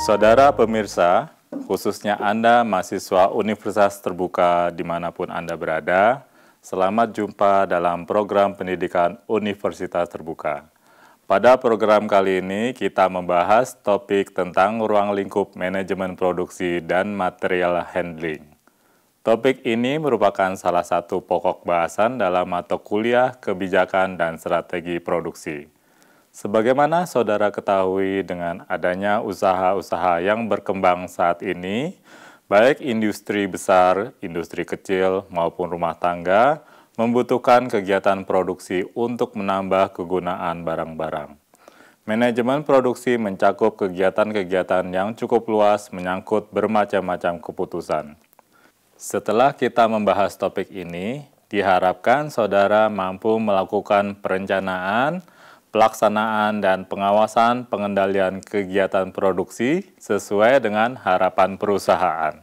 Saudara pemirsa, khususnya Anda mahasiswa Universitas Terbuka dimanapun Anda berada, selamat jumpa dalam program pendidikan Universitas Terbuka. Pada program kali ini kita membahas topik tentang ruang lingkup manajemen produksi dan material handling. Topik ini merupakan salah satu pokok bahasan dalam mata kuliah kebijakan dan strategi produksi. Sebagaimana saudara ketahui, dengan adanya usaha-usaha yang berkembang saat ini, baik industri besar, industri kecil, maupun rumah tangga, membutuhkan kegiatan produksi untuk menambah kegunaan barang-barang. Manajemen produksi mencakup kegiatan-kegiatan yang cukup luas menyangkut bermacam-macam keputusan. Setelah kita membahas topik ini, diharapkan saudara mampu melakukan perencanaan, pelaksanaan, dan pengawasan pengendalian kegiatan produksi sesuai dengan harapan perusahaan.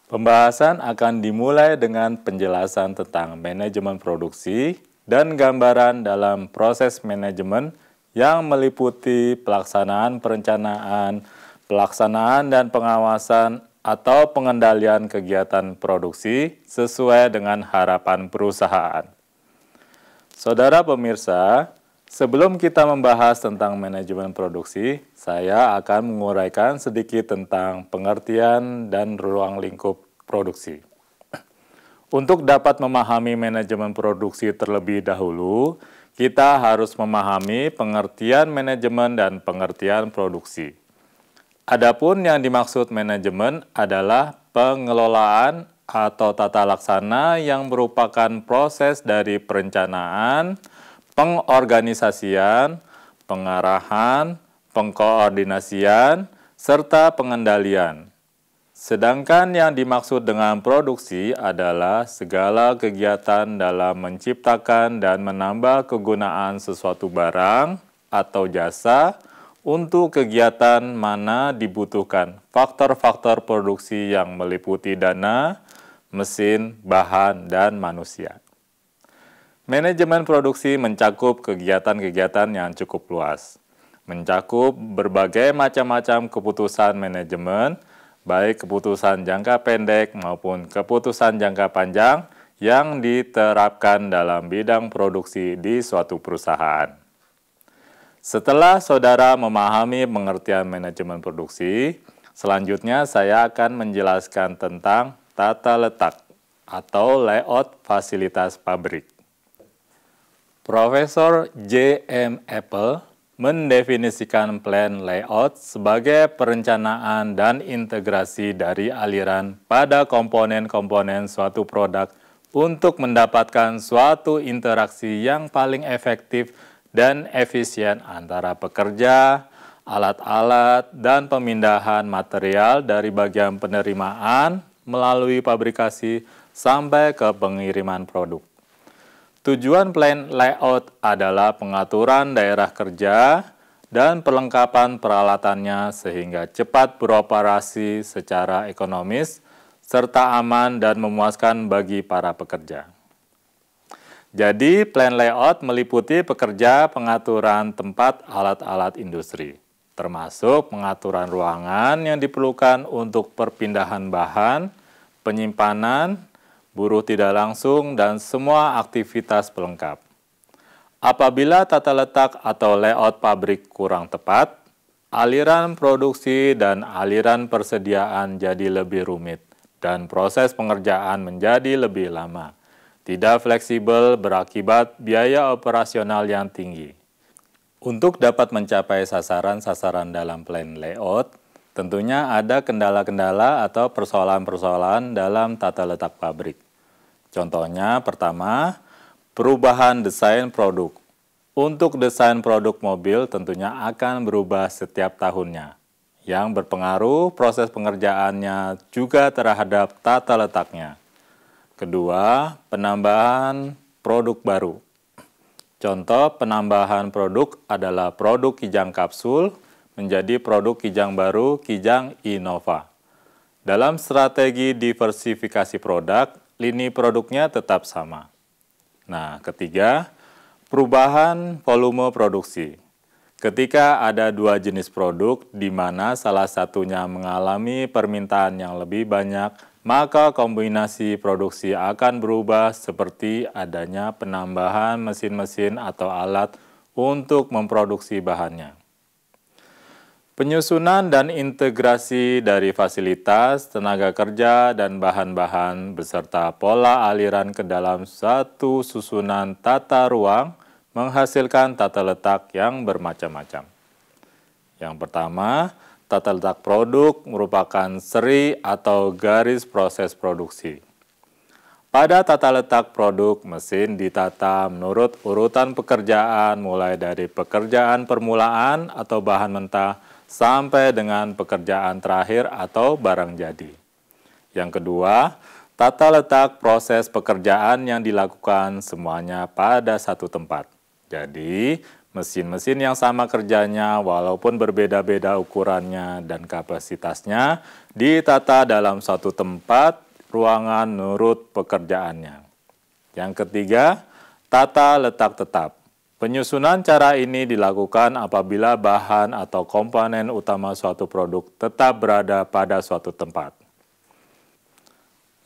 Pembahasan akan dimulai dengan penjelasan tentang manajemen produksi dan gambaran dalam proses manajemen yang meliputi pelaksanaan perencanaan, pelaksanaan dan pengawasan atau pengendalian kegiatan produksi sesuai dengan harapan perusahaan. Saudara pemirsa, sebelum kita membahas tentang manajemen produksi, saya akan menguraikan sedikit tentang pengertian dan ruang lingkup produksi. Untuk dapat memahami manajemen produksi terlebih dahulu, kita harus memahami pengertian manajemen dan pengertian produksi. Adapun yang dimaksud manajemen adalah pengelolaan atau tata laksana yang merupakan proses dari perencanaan, pengorganisasian, pengarahan, pengkoordinasian, serta pengendalian. Sedangkan yang dimaksud dengan produksi adalah segala kegiatan dalam menciptakan dan menambah kegunaan sesuatu barang atau jasa untuk kegiatan mana dibutuhkan faktor-faktor produksi yang meliputi dana, mesin, bahan, dan manusia. Manajemen produksi mencakup kegiatan-kegiatan yang cukup luas, mencakup berbagai macam-macam keputusan manajemen, baik keputusan jangka pendek maupun keputusan jangka panjang yang diterapkan dalam bidang produksi di suatu perusahaan. Setelah saudara memahami pengertian manajemen produksi, selanjutnya saya akan menjelaskan tentang tata letak atau layout fasilitas pabrik. Profesor J.M. Apple mendefinisikan plan layout sebagai perencanaan dan integrasi dari aliran pada komponen-komponen suatu produk untuk mendapatkan suatu interaksi yang paling efektif dan efisien antara pekerja, alat-alat, dan pemindahan material dari bagian penerimaan melalui pabrikasi sampai ke pengiriman produk. Tujuan plan layout adalah pengaturan daerah kerja dan perlengkapan peralatannya sehingga cepat beroperasi secara ekonomis serta aman dan memuaskan bagi para pekerja. Jadi, plan layout meliputi pekerja pengaturan tempat alat-alat industri, termasuk pengaturan ruangan yang diperlukan untuk perpindahan bahan, penyimpanan, buruh tidak langsung, dan semua aktivitas pelengkap. Apabila tata letak atau layout pabrik kurang tepat, aliran produksi dan aliran persediaan jadi lebih rumit, dan proses pengerjaan menjadi lebih lama. Tidak fleksibel berakibat biaya operasional yang tinggi. Untuk dapat mencapai sasaran-sasaran dalam plan layout, tentunya ada kendala-kendala atau persoalan-persoalan dalam tata letak pabrik. Contohnya, pertama, perubahan desain produk. Untuk desain produk mobil tentunya akan berubah setiap tahunnya, yang berpengaruh proses pengerjaannya juga terhadap tata letaknya. Kedua, penambahan produk baru. Contoh penambahan produk adalah produk Kijang kapsul menjadi produk Kijang baru, Kijang Innova. Dalam strategi diversifikasi produk, lini produknya tetap sama. Nah, ketiga, perubahan volume produksi. Ketika ada dua jenis produk di mana salah satunya mengalami permintaan yang lebih banyak, maka kombinasi produksi akan berubah seperti adanya penambahan mesin-mesin atau alat untuk memproduksi bahannya. Penyusunan dan integrasi dari fasilitas, tenaga kerja, dan bahan-bahan beserta pola aliran ke dalam satu susunan tata ruang menghasilkan tata letak yang bermacam-macam. Yang pertama, tata letak produk merupakan seri atau garis proses produksi. Pada tata letak produk, mesin ditata menurut urutan pekerjaan mulai dari pekerjaan permulaan atau bahan mentah sampai dengan pekerjaan terakhir atau barang jadi. Yang kedua, tata letak proses pekerjaan yang dilakukan semuanya pada satu tempat. Jadi, mesin-mesin yang sama kerjanya walaupun berbeda-beda ukurannya dan kapasitasnya ditata dalam satu tempat ruangan menurut pekerjaannya. Yang ketiga, tata letak tetap. Penyusunan cara ini dilakukan apabila bahan atau komponen utama suatu produk tetap berada pada suatu tempat.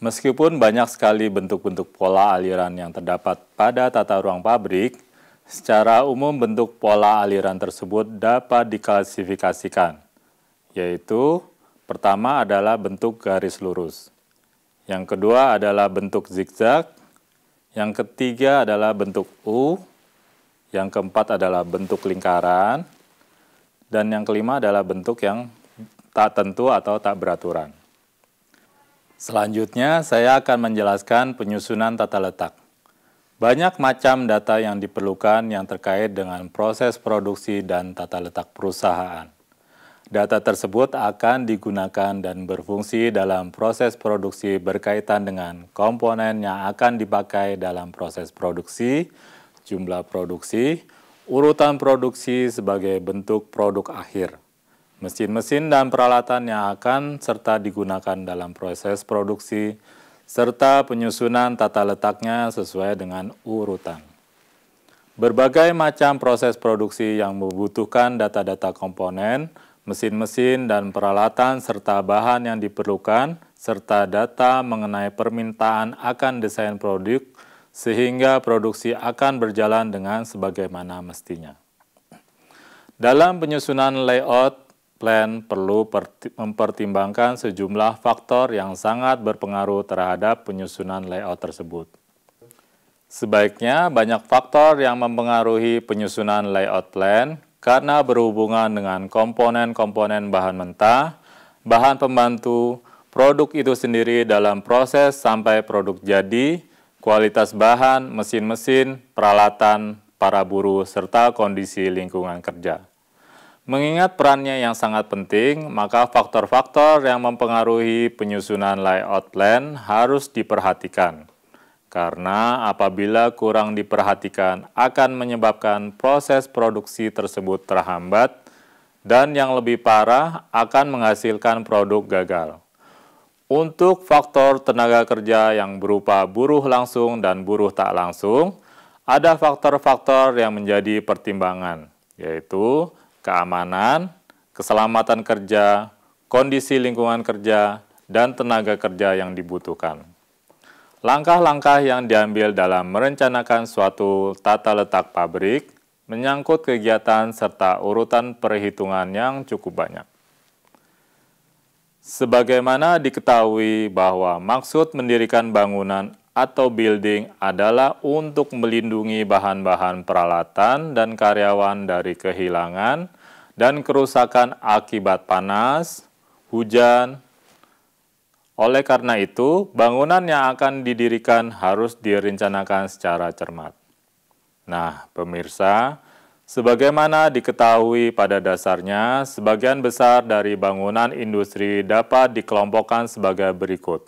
Meskipun banyak sekali bentuk-bentuk pola aliran yang terdapat pada tata ruang pabrik, secara umum bentuk pola aliran tersebut dapat diklasifikasikan, yaitu pertama adalah bentuk garis lurus, yang kedua adalah bentuk zigzag, yang ketiga adalah bentuk U, yang keempat adalah bentuk lingkaran, dan yang kelima adalah bentuk yang tak tentu atau tak beraturan. Selanjutnya, saya akan menjelaskan penyusunan tata letak. Banyak macam data yang diperlukan yang terkait dengan proses produksi dan tata letak perusahaan. Data tersebut akan digunakan dan berfungsi dalam proses produksi berkaitan dengan komponen yang akan dipakai dalam proses produksi, jumlah produksi, urutan produksi sebagai bentuk produk akhir, mesin-mesin dan peralatan yang akan serta digunakan dalam proses produksi, serta penyusunan tata letaknya sesuai dengan urutan. Berbagai macam proses produksi yang membutuhkan data-data komponen, mesin-mesin dan peralatan serta bahan yang diperlukan, serta data mengenai permintaan akan desain produk, sehingga produksi akan berjalan dengan sebagaimana mestinya. Dalam penyusunan layout, plan perlu mempertimbangkan sejumlah faktor yang sangat berpengaruh terhadap penyusunan layout tersebut. Sebaiknya banyak faktor yang mempengaruhi penyusunan layout plan karena berhubungan dengan komponen-komponen bahan mentah, bahan pembantu, produk itu sendiri dalam proses sampai produk jadi, kualitas bahan, mesin-mesin, peralatan, para buruh, serta kondisi lingkungan kerja. Mengingat perannya yang sangat penting, maka faktor-faktor yang mempengaruhi penyusunan layout plan harus diperhatikan. Karena apabila kurang diperhatikan akan menyebabkan proses produksi tersebut terhambat dan yang lebih parah akan menghasilkan produk gagal. Untuk faktor tenaga kerja yang berupa buruh langsung dan buruh tak langsung, ada faktor-faktor yang menjadi pertimbangan, yaitu keamanan, keselamatan kerja, kondisi lingkungan kerja, dan tenaga kerja yang dibutuhkan. Langkah-langkah yang diambil dalam merencanakan suatu tata letak pabrik menyangkut kegiatan serta urutan perhitungan yang cukup banyak. Sebagaimana diketahui bahwa maksud mendirikan bangunan atau building adalah untuk melindungi bahan-bahan peralatan dan karyawan dari kehilangan dan kerusakan akibat panas, hujan. Oleh karena itu, bangunan yang akan didirikan harus direncanakan secara cermat. Nah, pemirsa, sebagaimana diketahui pada dasarnya, sebagian besar dari bangunan industri dapat dikelompokkan sebagai berikut.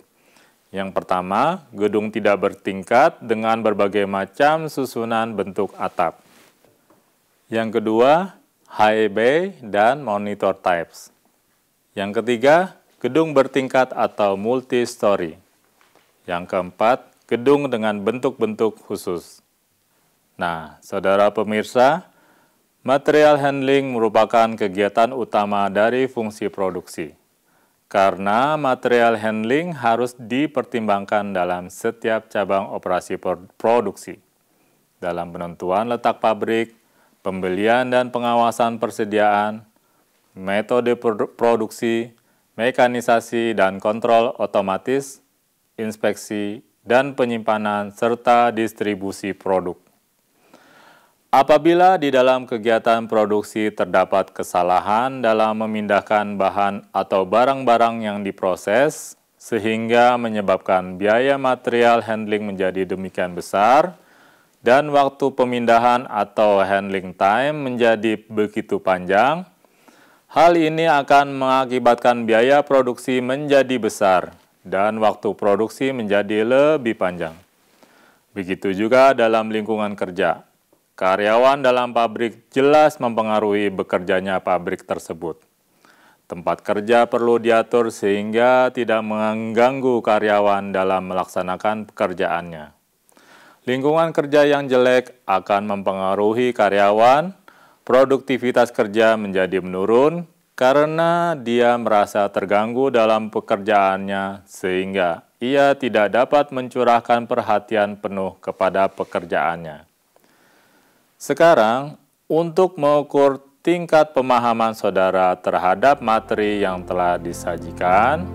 Yang pertama, gedung tidak bertingkat dengan berbagai macam susunan bentuk atap. Yang kedua, high bay dan monitor types. Yang ketiga, gedung bertingkat atau multi-story. Yang keempat, gedung dengan bentuk-bentuk khusus. Nah, saudara pemirsa, Material handling merupakan kegiatan utama dari fungsi produksi. Karena material handling harus dipertimbangkan dalam setiap cabang operasi produksi. Dalam penentuan letak pabrik, pembelian dan pengawasan persediaan, metode produksi, mekanisasi dan kontrol otomatis, inspeksi, dan penyimpanan serta distribusi produk. Apabila di dalam kegiatan produksi terdapat kesalahan dalam memindahkan bahan atau barang-barang yang diproses, sehingga menyebabkan biaya material handling menjadi demikian besar, dan waktu pemindahan atau handling time menjadi begitu panjang, hal ini akan mengakibatkan biaya produksi menjadi besar, dan waktu produksi menjadi lebih panjang. Begitu juga dalam lingkungan kerja. Karyawan dalam pabrik jelas mempengaruhi bekerjanya pabrik tersebut. Tempat kerja perlu diatur sehingga tidak mengganggu karyawan dalam melaksanakan pekerjaannya. Lingkungan kerja yang jelek akan mempengaruhi karyawan, produktivitas kerja menjadi menurun karena dia merasa terganggu dalam pekerjaannya sehingga ia tidak dapat mencurahkan perhatian penuh kepada pekerjaannya. Sekarang, untuk mengukur tingkat pemahaman saudara terhadap materi yang telah disajikan,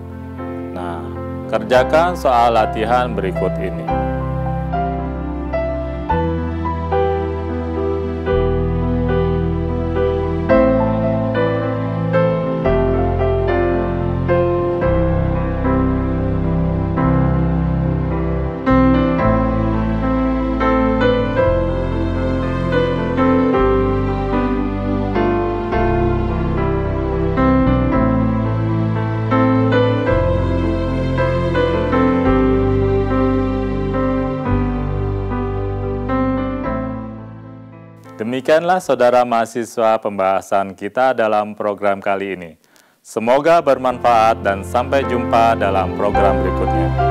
kerjakan soal latihan berikut ini. Demikianlah saudara mahasiswa pembahasan kita dalam program kali ini. Semoga bermanfaat dan sampai jumpa dalam program berikutnya.